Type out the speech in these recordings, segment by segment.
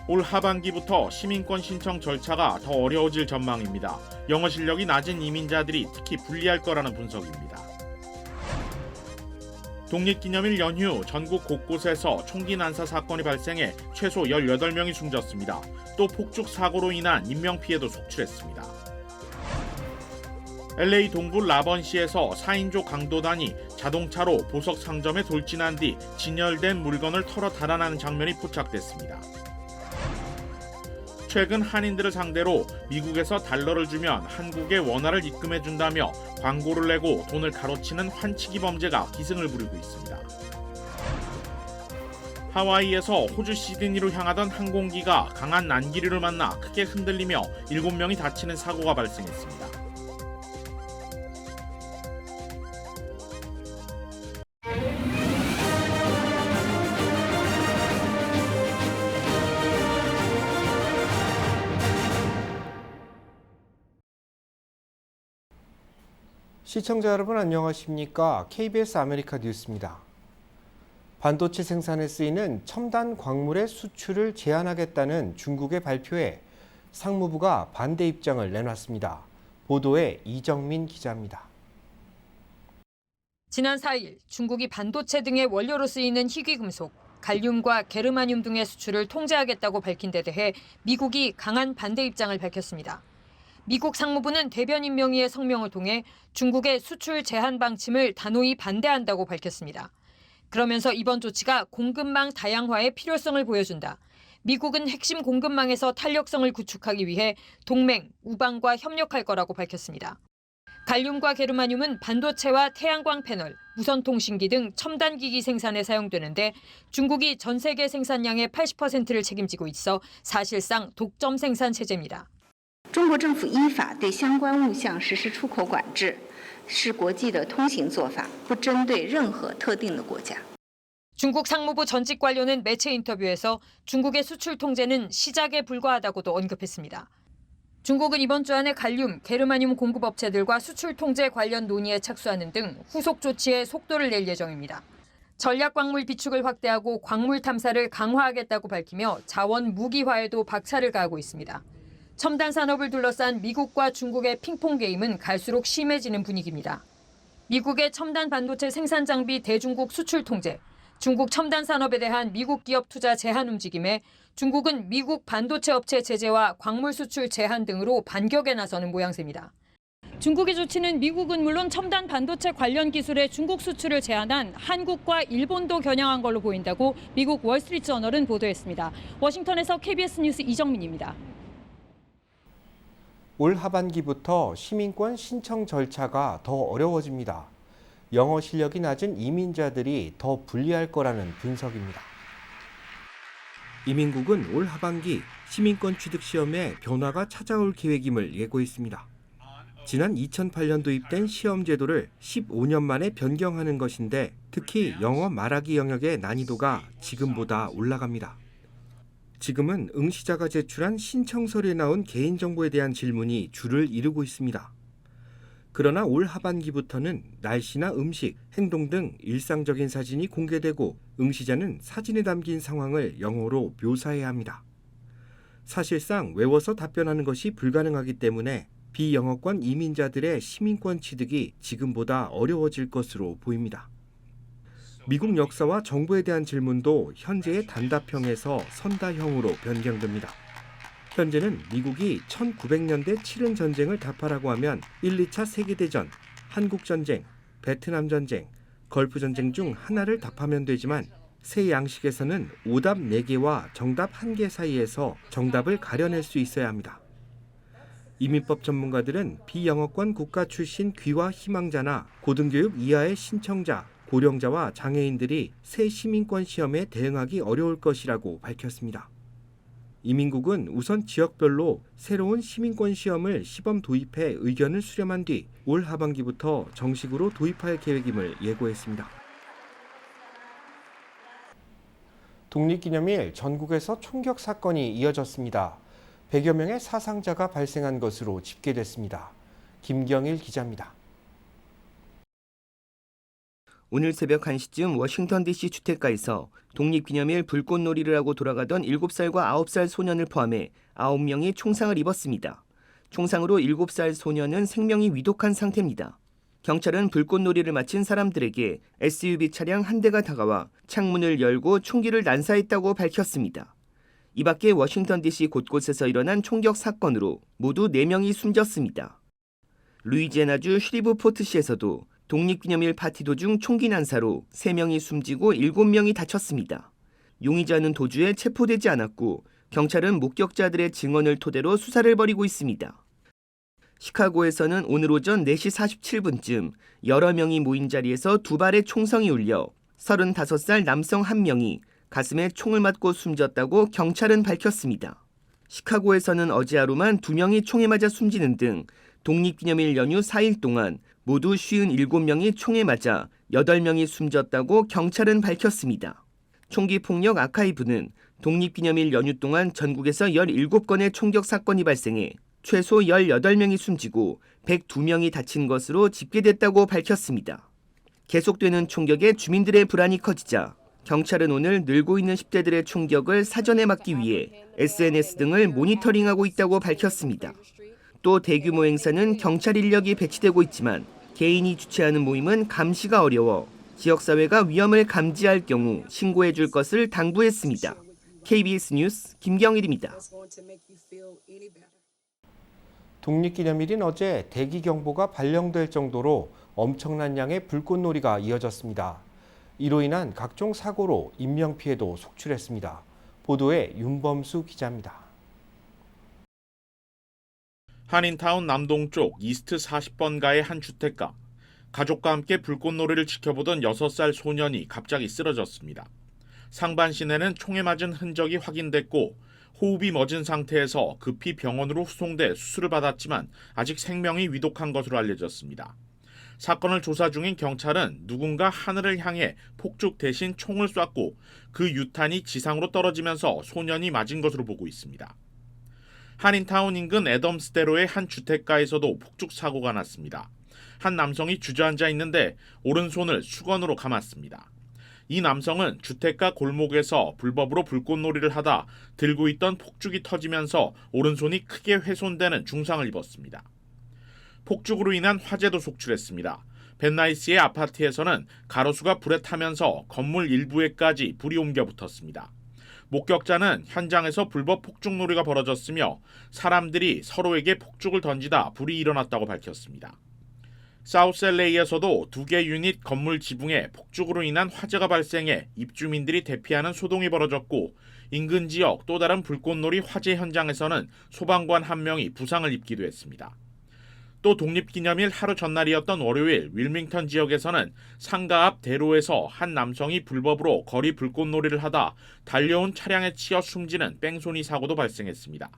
올 하반기부터 시민권 신청 절차가 더 어려워질 전망입니다. 영어 실력이 낮은 이민자들이 특히 불리할 거라는 분석입니다. 독립기념일 연휴 전국 곳곳에서 총기 난사 사건이 발생해 최소 18명이 숨졌습니다. 또 폭죽 사고로 인한 인명피해도 속출했습니다. LA 동부 라번시에서 4인조 강도단이 자동차로 보석 상점에 돌진한 뒤 진열된 물건을 털어 달아나는 장면이 포착됐습니다. 최근 한인들을 상대로 미국에서 달러를 주면 한국에 원화를 입금해준다며 광고를 내고 돈을 가로치는 환치기 범죄가 기승을 부리고 있습니다. 하와이에서 호주 시드니로 향하던 항공기가 강한 난기류를 만나 크게 흔들리며 7명이 다치는 사고가 발생했습니다. 시청자 여러분 안녕하십니까? KBS 아메리카 뉴스입니다. 반도체 생산에 쓰이는 첨단 광물의 수출을 제한하겠다는 중국의 발표에 상무부가 반대 입장을 내놨습니다. 보도에 이정민 기자입니다. 지난 4일 중국이 반도체 등의 원료로 쓰이는 희귀금속, 갈륨과 게르마늄 등의 수출을 통제하겠다고 밝힌 데 대해 미국이 강한 반대 입장을 밝혔습니다. 미국 상무부는 대변인 명의의 성명을 통해 중국의 수출 제한 방침을 단호히 반대한다고 밝혔습니다. 그러면서 이번 조치가 공급망 다양화의 필요성을 보여준다. 미국은 핵심 공급망에서 탄력성을 구축하기 위해 동맹, 우방과 협력할 거라고 밝혔습니다. 갈륨과 게르마늄은 반도체와 태양광 패널, 무선통신기 등 첨단 기기 생산에 사용되는데 중국이 전 세계 생산량의 80%를 책임지고 있어 사실상 독점生产 체제입니다. 中国政府依法对相关物项实施出口管制，是国际的通行做法，不针对任何特定的国家。 중국 상무부 전직 관료는 매체 인터뷰에서 중국의 수출 통제는 시작에 불과하다고도 언급했습니다. 중국은 이번 주 안에 갈륨, 게르마늄 공급 업체들과 수출 통제 관련 논의에 착수하는 등 후속 조치에 속도를 낼 예정입니다. 전략 광물 비축을 확대하고 광물 탐사를 강화하겠다고 밝히며 자원 무기화에도 박차를 가하고 있습니다. 첨단 산업을 둘러싼 미국과 중국의 핑퐁 게임은 갈수록 심해지는 분위기입니다. 미국의 첨단 반도체 생산 장비 대중국 수출 통제, 중국 첨단 산업에 대한 미국 기업 투자 제한 움직임에 중국은 미국 반도체 업체 제재와 광물 수출 제한 등으로 반격에 나서는 모양새입니다. 중국의 조치는 미국은 물론 첨단 반도체 관련 기술의 중국 수출을 제한한 한국과 일본도 겨냥한 걸로 보인다고 미국 월스트리트저널은 보도했습니다. 워싱턴에서 KBS 뉴스 이정민입니다. 올 하반기부터 시민권 신청 절차가 더 어려워집니다. 영어 실력이 낮은 이민자들이 더 불리할 거라는 분석입니다. 이민국은 올 하반기 시민권 취득 시험에 변화가 찾아올 계획임을 예고했습니다. 지난 2008년 도입된 시험 제도를 15년 만에 변경하는 것인데 특히 영어 말하기 영역의 난이도가 지금보다 올라갑니다. 지금은 응시자가 제출한 신청서에 나온 개인정보에 대한 질문이 주를 이루고 있습니다. 그러나 올 하반기부터는 날씨나 음식, 행동 등 일상적인 사진이 공개되고 응시자는 사진에 담긴 상황을 영어로 묘사해야 합니다. 사실상 외워서 답변하는 것이 불가능하기 때문에 비영어권 이민자들의 시민권 취득이 지금보다 어려워질 것으로 보입니다. 미국 역사와 정부에 대한 질문도 현재의 단답형에서 선다형으로 변경됩니다. 현재는 미국이 1900년대 치른 전쟁을 답하라고 하면 1, 2차 세계대전, 한국전쟁, 베트남전쟁, 걸프전쟁 중 하나를 답하면 되지만 새 양식에서는 오답 4개와 정답 1개 사이에서 정답을 가려낼 수 있어야 합니다. 이민법 전문가들은 비영어권 국가 출신 귀화 희망자나 고등교육 이하의 신청자, 고령자와 장애인들이 새 시민권 시험에 대응하기 어려울 것이라고 밝혔습니다. 이민국은 우선 지역별로 새로운 시민권 시험을 시범 도입해 의견을 수렴한 뒤 올 하반기부터 정식으로 도입할 계획임을 예고했습니다. 독립기념일 전국에서 총격 사건이 이어졌습니다. 100여 명의 사상자가 발생한 것으로 집계됐습니다. 김경일 기자입니다. 오늘 새벽 1시쯤 워싱턴 DC 주택가에서 독립기념일 불꽃놀이를 하고 돌아가던 7살과 9살 소년을 포함해 9명이 총상을 입었습니다. 총상으로 7살 소년은 생명이 위독한 상태입니다. 경찰은 불꽃놀이를 마친 사람들에게 SUV 차량 한 대가 다가와 창문을 열고 총기를 난사했다고 밝혔습니다. 이 밖에 워싱턴 DC 곳곳에서 일어난 총격 사건으로 모두 4명이 숨졌습니다. 루이지애나주 슈리브포트시에서도 독립기념일 파티 도중 총기 난사로 3명이 숨지고 7명이 다쳤습니다. 용의자는 도주에 체포되지 않았고 경찰은 목격자들의 증언을 토대로 수사를 벌이고 있습니다. 시카고에서는 오늘 오전 4시 47분쯤 여러 명이 모인 자리에서 2발의 총성이 울려 35살 남성 1명이 가슴에 총을 맞고 숨졌다고 경찰은 밝혔습니다. 시카고에서는 어제 하루만 2명이 총에 맞아 숨지는 등 독립기념일 연휴 4일 동안 모두 57명이 총에 맞아 8명이 숨졌다고 경찰은 밝혔습니다. 총기폭력 아카이브는 독립기념일 연휴 동안 전국에서 17건의 총격 사건이 발생해 최소 18명이 숨지고 102명이 다친 것으로 집계됐다고 밝혔습니다. 계속되는 총격에 주민들의 불안이 커지자 경찰은 오늘 늘고 있는 10대들의 총격을 사전에 막기 위해 SNS 등을 모니터링하고 있다고 밝혔습니다. 또 대규모 행사는 경찰 인력이 배치되고 있지만 개인이 주최하는 모임은 감시가 어려워 지역사회가 위험을 감지할 경우 신고해 줄 것을 당부했습니다. KBS 뉴스 김경일입니다. 독립기념일인 어제 대기경보가 발령될 정도로 엄청난 양의 불꽃놀이가 이어졌습니다. 이로 인한 각종 사고로 인명피해도 속출했습니다. 보도에 윤범수 기자입니다. 한인타운 남동쪽 이스트 40번가의 한 주택가. 가족과 함께 불꽃놀이를 지켜보던 6살 소년이 갑자기 쓰러졌습니다. 상반신에는 총에 맞은 흔적이 확인됐고 호흡이 멎은 상태에서 급히 병원으로 후송돼 수술을 받았지만 아직 생명이 위독한 것으로 알려졌습니다. 사건을 조사 중인 경찰은 누군가 하늘을 향해 폭죽 대신 총을 쐈고 그 유탄이 지상으로 떨어지면서 소년이 맞은 것으로 보고 있습니다. 한인타운 인근 애덤스대로의 한 주택가에서도 폭죽 사고가 났습니다. 한 남성이 주저앉아 있는데 오른손을 수건으로 감았습니다. 이 남성은 주택가 골목에서 불법으로 불꽃놀이를 하다 들고 있던 폭죽이 터지면서 오른손이 크게 훼손되는 중상을 입었습니다. 폭죽으로 인한 화재도 속출했습니다. 벤나이스의 아파트에서는 가로수가 불에 타면서 건물 일부에까지 불이 옮겨 붙었습니다. 목격자는 현장에서 불법 폭죽놀이가 벌어졌으며 사람들이 서로에게 폭죽을 던지다 불이 일어났다고 밝혔습니다. 사우스 LA에서도 2개 유닛 건물 지붕에 폭죽으로 인한 화재가 발생해 입주민들이 대피하는 소동이 벌어졌고 인근 지역 또 다른 불꽃놀이 화재 현장에서는 소방관 1명이 부상을 입기도 했습니다. 또 독립기념일 하루 전날이었던 월요일 윌밍턴 지역에서는 상가 앞 대로에서 한 남성이 불법으로 거리 불꽃놀이를 하다 달려온 차량에 치여 숨지는 뺑소니 사고도 발생했습니다.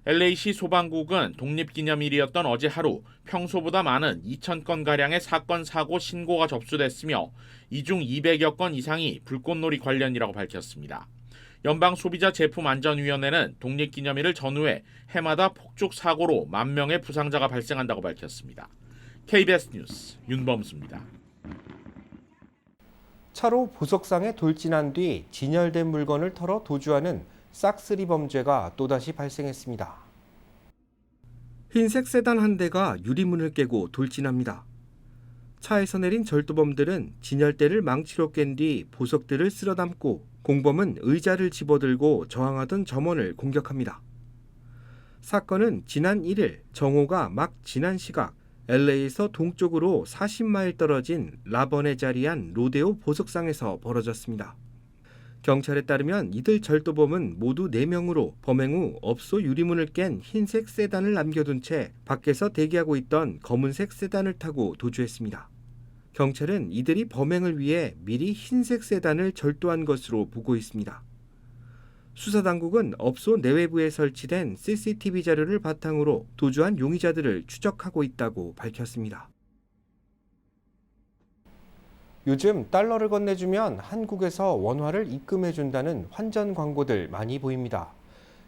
LA시 소방국은 독립기념일이었던 어제 하루 평소보다 많은 2,000건가량의 사건 사고 신고가 접수됐으며 이 중 200여 건 이상이 불꽃놀이 관련이라고 밝혔습니다. 연방소비자제품안전위원회는 독립기념일을 전후해 해마다 폭죽 사고로 10,000명의 부상자가 발생한다고 밝혔습니다. KBS 뉴스 윤범수입니다. 차로 보석상에 돌진한 뒤 진열된 물건을 털어 도주하는 싹쓸이 범죄가 또다시 발생했습니다. 흰색 세단 한 대가 유리문을 깨고 돌진합니다. 차에서 내린 절도범들은 진열대를 망치로 깬 뒤 보석들을 쓸어 담고 공범은 의자를 집어들고 저항하던 점원을 공격합니다. 사건은 지난 1일 정오가 막 지난 시각 LA에서 동쪽으로 40마일 떨어진 라번에 자리한 로데오 보석상에서 벌어졌습니다. 경찰에 따르면 이들 절도범은 모두 4명으로 범행 후 업소 유리문을 깬 흰색 세단을 남겨둔 채 밖에서 대기하고 있던 검은색 세단을 타고 도주했습니다. 경찰은 이들이 범행을 위해 미리 흰색 세단을 절도한 것으로 보고 있습니다. 수사당국은 업소 내외부에 설치된 CCTV 자료를 바탕으로 도주한 용의자들을 추적하고 있다고 밝혔습니다. 요즘 달러를 건네주면 한국에서 원화를 입금해준다는 환전 광고들 많이 보입니다.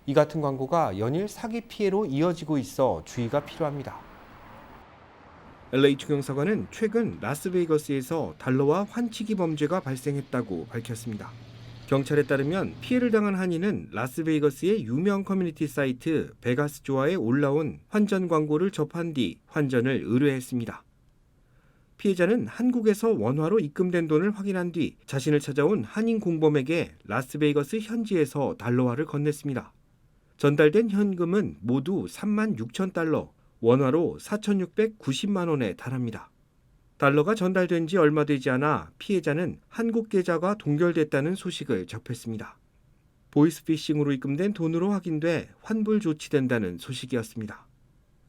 이 같은 광고가 연일 사기 피해로 이어지고 있어 주의가 필요합니다. LA 중형사관은 최근 라스베이거스에서 달러화 환치기 범죄가 발생했다고 밝혔습니다. 경찰에 따르면 피해를 당한 한인은 라스베이거스의 유명 커뮤니티 사이트 베가스조아에 올라온 환전 광고를 접한 뒤 환전을 의뢰했습니다. 피해자는 한국에서 원화로 입금된 돈을 확인한 뒤 자신을 찾아온 한인 공범에게 라스베이거스 현지에서 달러화를 건넸습니다. 전달된 현금은 모두 36,000달러, 원화로 4,690만 원에 달합니다. 달러가 전달된 지 얼마 되지 않아 피해자는 한국 계좌가 동결됐다는 소식을 접했습니다. 보이스피싱으로 입금된 돈으로 확인돼 환불 조치된다는 소식이었습니다.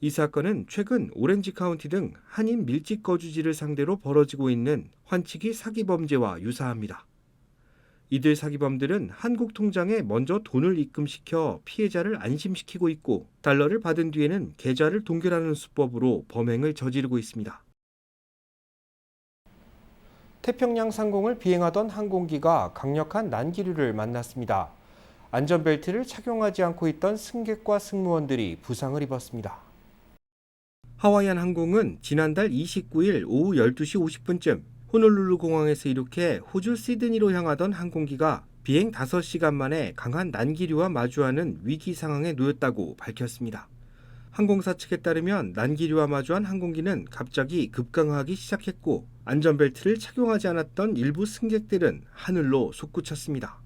이 사건은 최근 오렌지 카운티 등 한인 밀집 거주지를 상대로 벌어지고 있는 환치기 사기 범죄와 유사합니다. 이들 사기범들은 한국 통장에 먼저 돈을 입금시켜 피해자를 안심시키고 있고 달러를 받은 뒤에는 계좌를 동결하는 수법으로 범행을 저지르고 있습니다. 태평양 상공을 비행하던 항공기가 강력한 난기류를 만났습니다. 안전벨트를 착용하지 않고 있던 승객과 승무원들이 부상을 입었습니다. 하와이안 항공은 지난달 29일 오후 12시 50분쯤 호놀룰루 공항에서 이륙해 호주 시드니로 향하던 항공기가 비행 5시간 만에 강한 난기류와 마주하는 위기 상황에 놓였다고 밝혔습니다. 항공사 측에 따르면 난기류와 마주한 항공기는 갑자기 급강하기 시작했고 안전벨트를 착용하지 않았던 일부 승객들은 하늘로 솟구쳤습니다.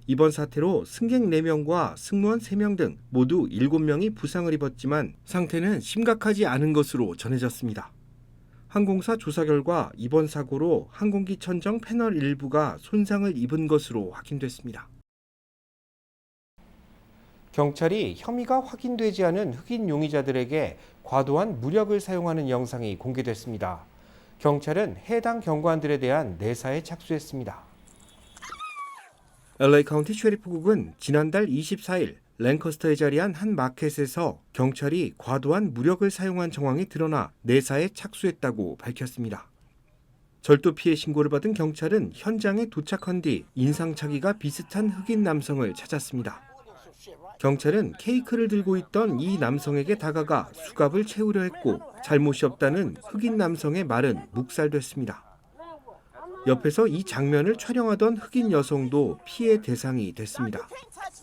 이번 사태로 승객 4명과 승무원 3명 등 모두 7명이 부상을 입었지만 상태는 심각하지 않은 것으로 전해졌습니다. 항공사 조사 결과 이번 사고로 항공기 천정 패널 일부가 손상을 입은 것으로 확인됐습니다. 경찰이 혐의가 확인되지 않은 흑인 용의자들에게 과도한 무력을 사용하는 영상이 공개됐습니다. 경찰은 해당 경관들에 대한 내사에 착수했습니다. LA 카운티 셰리프국은 지난달 24일 랭커스터에 자리한 한 마켓에서 경찰이 과도한 무력을 사용한 정황이 드러나 내사에 착수했다고 밝혔습니다. 절도 피해 신고를 받은 경찰은 현장에 도착한 뒤 인상착의가 비슷한 흑인 남성을 찾았습니다. 경찰은 케이크를 들고 있던 이 남성에게 다가가 수갑을 채우려 했고 잘못이 없다는 흑인 남성의 말은 묵살됐습니다. 옆에서 이 장면을 촬영하던 흑인 여성도 피해 대상이 됐습니다.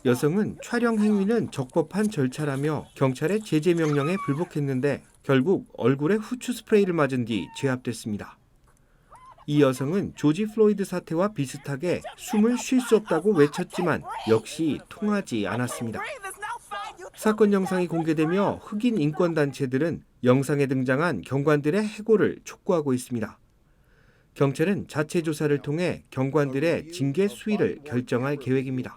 여성은 촬영 행위는 적법한 절차라며 경찰의 제재 명령에 불복했는데 결국 얼굴에 후추 스프레이를 맞은 뒤 제압됐습니다. 이 여성은 조지 플로이드 사태와 비슷하게 숨을 쉴 수 없다고 외쳤지만 역시 통하지 않았습니다. 사건 영상이 공개되며 흑인 인권단체들은 영상에 등장한 경관들의 해고를 촉구하고 있습니다. 경찰은 자체 조사를 통해 경관들의 징계 수위를 결정할 계획입니다.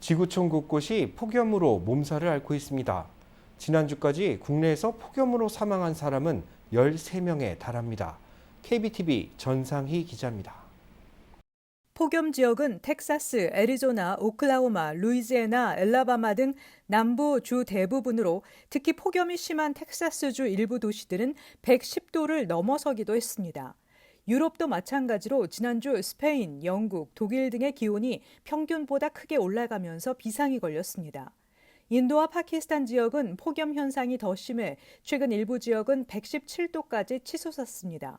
지구촌 곳곳이 폭염으로 몸살을 앓고 있습니다. 지난주까지 국내에서 폭염으로 사망한 사람은 13명에 달합니다. KBTV 전상희 기자입니다. 폭염 지역은 텍사스, 애리조나, 오클라호마, 루이지애나, 엘라바마 등 남부 주 대부분으로 특히 폭염이 심한 텍사스주 일부 도시들은 110도를 넘어서기도 했습니다. 유럽도 마찬가지로 지난주 스페인, 영국, 독일 등의 기온이 평균보다 크게 올라가면서 비상이 걸렸습니다. 인도와 파키스탄 지역은 폭염 현상이 더 심해 최근 일부 지역은 117도까지 치솟았습니다.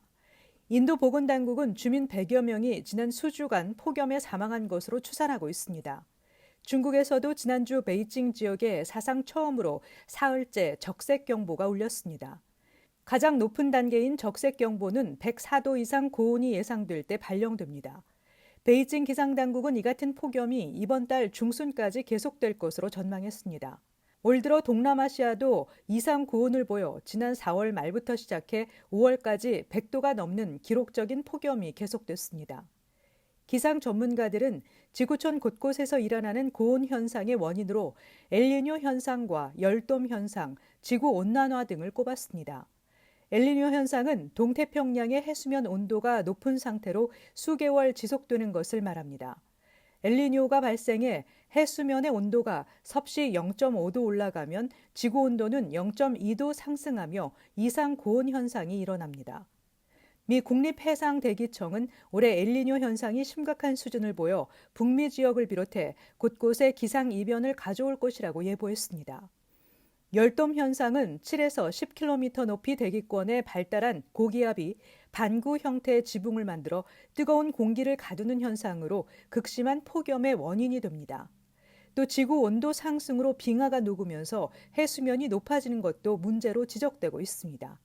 인도 보건당국은 주민 100여 명이 지난 수주간 폭염에 사망한 것으로 추산하고 있습니다. 중국에서도 지난주 베이징 지역에 사상 처음으로 사흘째 적색경보가 울렸습니다. 가장 높은 단계인 적색경보는 104도 이상 고온이 예상될 때 발령됩니다. 베이징 기상당국은 이 같은 폭염이 이번 달 중순까지 계속될 것으로 전망했습니다. 올 들어 동남아시아도 이상 고온을 보여 지난 4월 말부터 시작해 5월까지 100도가 넘는 기록적인 폭염이 계속됐습니다. 기상 전문가들은 지구촌 곳곳에서 일어나는 고온 현상의 원인으로 엘니뇨 현상과 열돔 현상, 지구온난화 등을 꼽았습니다. 엘니뇨 현상은 동태평양의 해수면 온도가 높은 상태로 수개월 지속되는 것을 말합니다. 엘니뇨가 발생해 해수면의 온도가 섭씨 0.5도 올라가면 지구 온도는 0.2도 상승하며 이상 고온 현상이 일어납니다. 미 국립해상대기청은 올해 엘니뇨 현상이 심각한 수준을 보여 북미 지역을 비롯해 곳곳에 기상 이변을 가져올 것이라고 예보했습니다. 열돔 현상은 7에서 10km 높이 대기권에 발달한 고기압이 반구 형태의 지붕을 만들어 뜨거운 공기를 가두는 현상으로 극심한 폭염의 원인이 됩니다. 또 지구 온도 상승으로 빙하가 녹으면서 해수면이 높아지는 것도 문제로 지적되고 있습니다.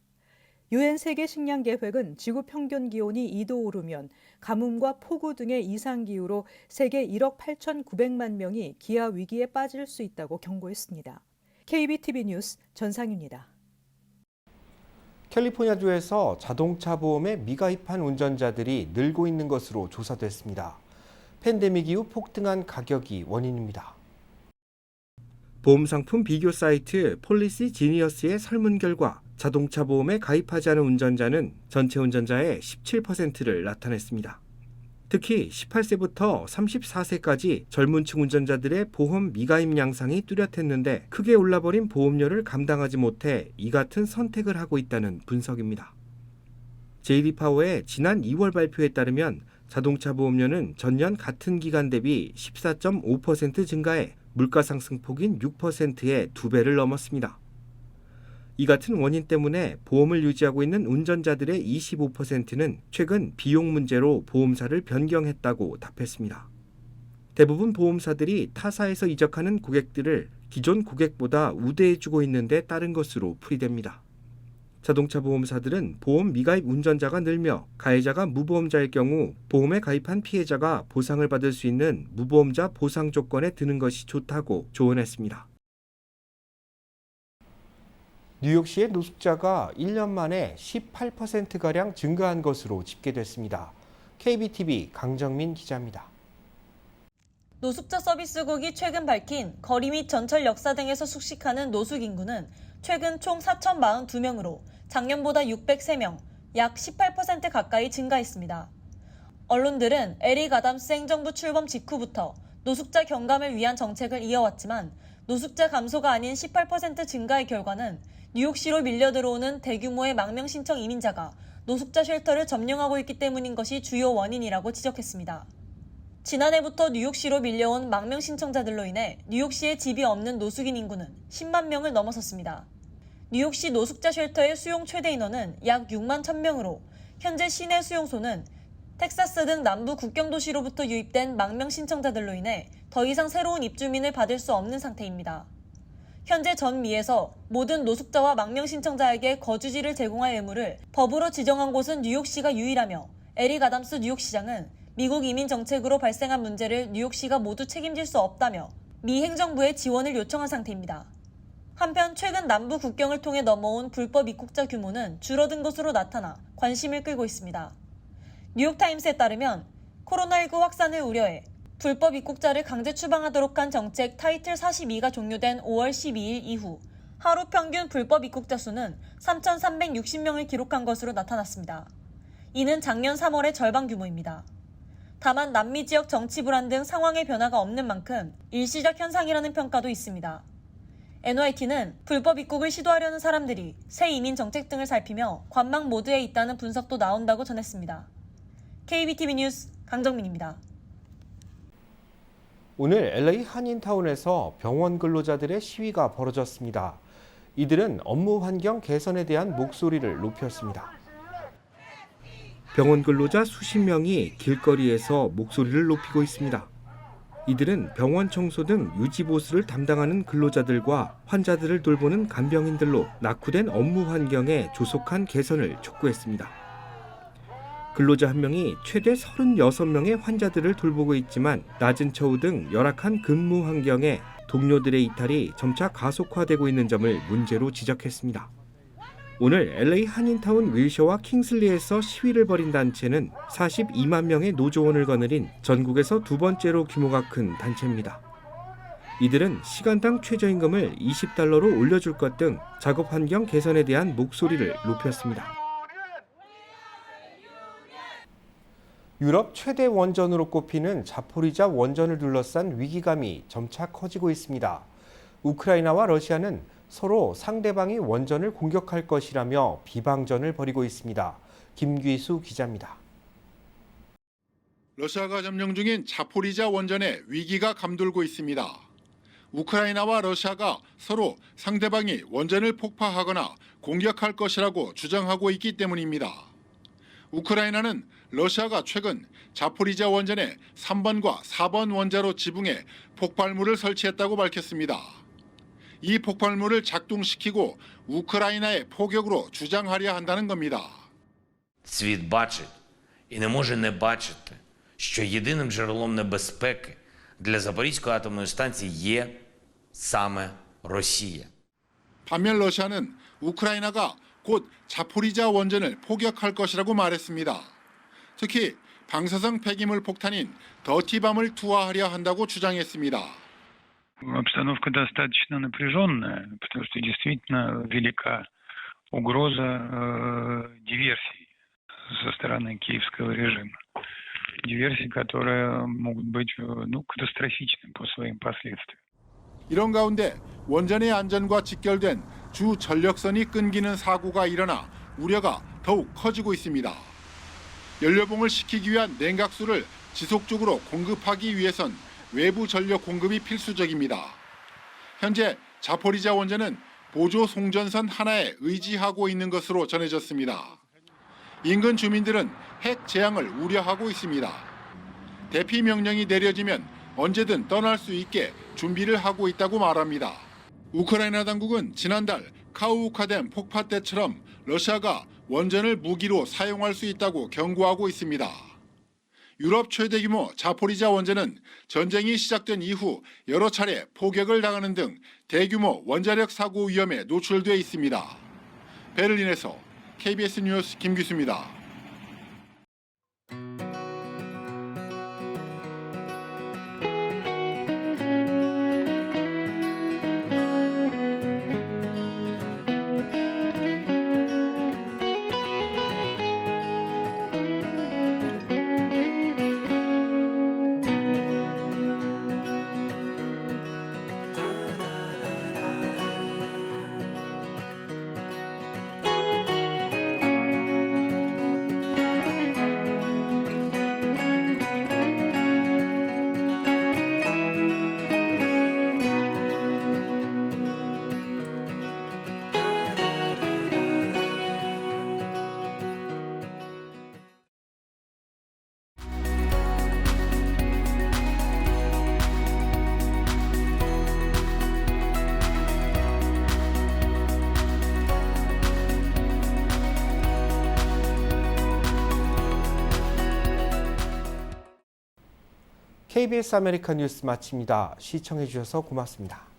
유엔 세계식량계획은 지구 평균 기온이 2도 오르면 가뭄과 폭우 등의 이상기후로 세계 1억 8,900만 명이 기아 위기에 빠질 수 있다고 경고했습니다. KBTV 뉴스 전상입니다. 캘리포니아주에서 자동차 보험에 미가입한 운전자들이 늘고 있는 것으로 조사됐습니다. 팬데믹 이후 폭등한 가격이 원인입니다. 보험 상품 비교 사이트 폴리시 지니어스의 설문 결과 자동차 보험에 가입하지 않은 운전자는 전체 운전자의 17%를 나타냈습니다. 특히 18세부터 34세까지 젊은 층 운전자들의 보험 미가입 양상이 뚜렷했는데 크게 올라버린 보험료를 감당하지 못해 이 같은 선택을 하고 있다는 분석입니다. JD 파워의 지난 2월 발표에 따르면 자동차 보험료는 전년 같은 기간 대비 14.5% 증가해 물가 상승폭인 6%의 2배를 넘었습니다. 이 같은 원인 때문에 보험을 유지하고 있는 운전자들의 25%는 최근 비용 문제로 보험사를 변경했다고 답했습니다. 대부분 보험사들이 타사에서 이적하는 고객들을 기존 고객보다 우대해주고 있는 데 따른 것으로 풀이됩니다. 자동차 보험사들은 보험 미가입 운전자가 늘며 가해자가 무보험자일 경우 보험에 가입한 피해자가 보상을 받을 수 있는 무보험자 보상 조건에 드는 것이 좋다고 조언했습니다. 뉴욕시의 노숙자가 1년 만에 18%가량 증가한 것으로 집계됐습니다. KBTV 강정민 기자입니다. 노숙자 서비스국이 최근 밝힌 거리 및 전철 역사 등에서 숙식하는 노숙 인구는 최근 총 4,042명으로 작년보다 603명, 약 18% 가까이 증가했습니다. 언론들은 에릭 아담스 행정부 출범 직후부터 노숙자 경감을 위한 정책을 이어왔지만 노숙자 감소가 아닌 18% 증가의 결과는 뉴욕시로 밀려 들어오는 대규모의 망명 신청 이민자가 노숙자 쉘터를 점령하고 있기 때문인 것이 주요 원인이라고 지적했습니다. 지난해부터 뉴욕시로 밀려온 망명 신청자들로 인해 뉴욕시에 집이 없는 노숙인 인구는 10만 명을 넘어섰습니다. 뉴욕시 노숙자 쉘터의 수용 최대 인원은 약 6만 1,000명으로 현재 시내 수용소는 텍사스 등 남부 국경도시로부터 유입된 망명 신청자들로 인해 더 이상 새로운 입주민을 받을 수 없는 상태입니다. 현재 전 미에서 모든 노숙자와 망명 신청자에게 거주지를 제공할 의무를 법으로 지정한 곳은 뉴욕시가 유일하며 에릭 아담스 뉴욕시장은 미국 이민 정책으로 발생한 문제를 뉴욕시가 모두 책임질 수 없다며 미 행정부에 지원을 요청한 상태입니다. 한편 최근 남부 국경을 통해 넘어온 불법 입국자 규모는 줄어든 것으로 나타나 관심을 끌고 있습니다. 뉴욕타임스에 따르면 코로나19 확산을 우려해 불법 입국자를 강제 추방하도록 한 정책 타이틀 42가 종료된 5월 12일 이후 하루 평균 불법 입국자 수는 3,360명을 기록한 것으로 나타났습니다. 이는 작년 3월의 절반 규모입니다. 다만 남미 지역 정치 불안 등 상황의 변화가 없는 만큼 일시적 현상이라는 평가도 있습니다. NYT는 불법 입국을 시도하려는 사람들이 새 이민 정책 등을 살피며 관망 모드에 있다는 분석도 나온다고 전했습니다. KBTV 뉴스 강정민입니다. 오늘 LA 한인타운에서 병원 근로자들의 시위가 벌어졌습니다. 이들은 업무 환경 개선에 대한 목소리를 높였습니다. 병원 근로자 수십 명이 길거리에서 목소리를 높이고 있습니다. 이들은 병원 청소 등 유지 보수를 담당하는 근로자들과 환자들을 돌보는 간병인들로 낙후된 업무 환경의 조속한 개선을 촉구했습니다. 근로자 한 명이 최대 36명의 환자들을 돌보고 있지만 낮은 처우 등 열악한 근무 환경에 동료들의 이탈이 점차 가속화되고 있는 점을 문제로 지적했습니다. 오늘 LA 한인타운 윌셔와 킹슬리에서 시위를 벌인 단체는 42만 명의 노조원을 거느린 전국에서 두 번째로 규모가 큰 단체입니다. 이들은 시간당 최저임금을 $20로 올려줄 것 등 작업 환경 개선에 대한 목소리를 높였습니다. 유럽 최대 원전으로 꼽히는 자포리자 원전을 둘러싼 위기감이 점차 커지고 있습니다. 우크라이나와 러시아는 서로 상대방이 원전을 공격할 것이라며 비방전을 벌이고 있습니다. 김귀수 기자입니다. 러시아가 점령 중인 자포리자 원전에 위기가 감돌고 있습니다. 우크라이나와 러시아가 서로 상대방이 원전을 폭파하거나 공격할 것이라고 주장하고 있기 때문입니다. 우크라이나는 러시아가 최근 자포리자 원전의 3번과 4번 원자로 지붕에 폭발물을 설치했다고 밝혔습니다. 이 폭발물을 작동시키고 우크라이나의 포격으로 주장하려 한다는 겁니다. Світ бачить і не може не бачити, що єдиним джерелом небезпеки для Запорізької атомної станції є саме Росія. 반면 러시아는 우크라이나가 곧 자포리자 원전을 포격할 것이라고 말했습니다. 특히 방사성 폐기물 폭탄인 더티밤을 투하하려 한다고 주장했습니다. Обстановка достаточно напряженная, потому что действительно велика угроза диверсий со стороны киевского режима. Диверсии, которые могут быть катастрофичны по своим последствиям. 이런 가운데 원전의 안전과 직결된 주 전력선이 끊기는 사고가 일어나 우려가 더욱 커지고 있습니다. 연료봉을 시키기 위한 냉각수를 지속적으로 공급하기 위해선 외부 전력 공급이 필수적입니다. 현재 자포리자 원전은 보조 송전선 하나에 의지하고 있는 것으로 전해졌습니다. 인근 주민들은 핵 재앙을 우려하고 있습니다. 대피 명령이 내려지면 언제든 떠날 수 있게 준비를 하고 있다고 말합니다. 우크라이나 당국은 지난달 카우카댐 폭파 때처럼 러시아가 원전을 무기로 사용할 수 있다고 경고하고 있습니다. 유럽 최대 규모 자포리자 원전은 전쟁이 시작된 이후 여러 차례 포격을 당하는 등 대규모 원자력 사고 위험에 노출돼 있습니다. 베를린에서 KBS 뉴스 김규수입니다. KBS 아메리카 뉴스 마칩니다. 시청해 주셔서 고맙습니다.